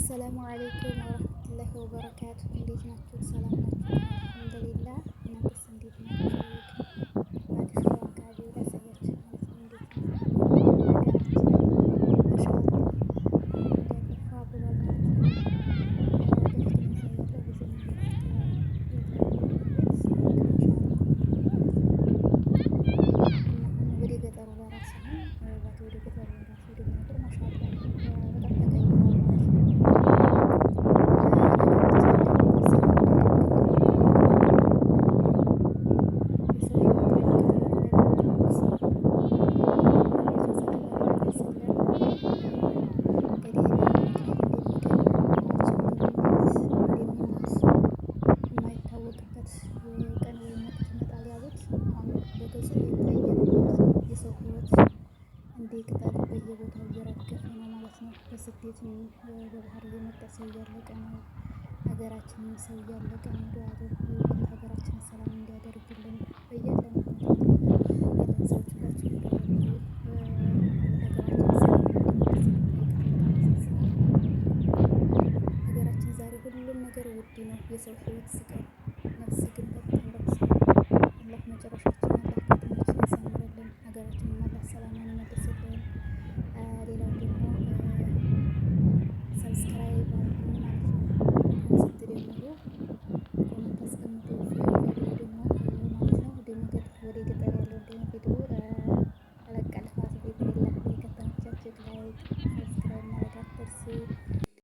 አሰላሙ አለይኩም ወረህመቱላሂ ወበረካቱ። እንዴት ናችሁ? ሰላም ናችሁ? አልሐምዱሊላህ። እናንተስ እንዴት ናችሁ? አዲስ አካባቢ ላሳያችሁ ማለት ነው። እንዴት ነው ሀገራችን ማሻአላህ እንዳለፋ ብሏል ማለት ነው። በፊት ያሳያለሁ ብዙም እና አሁን ወደ ገጠሩ በራሱ ወደ ገጠሩ በራሱ ወደ ነገር ማሻአላህ በጣም ተቀይሯል ማለት ነው። የሰው ህይወት እንደ ቅጠል በየቦታው እየረገፈ ነው ማለት ነው። በስደት በባህር እየመጣ ሰው እያለቀ ነው። ሀገራችንን ሰው እያለቀ ነው። ዱዓ አድርጉ ሀገራችንን ሰላም እንዲያደርግልን በያለን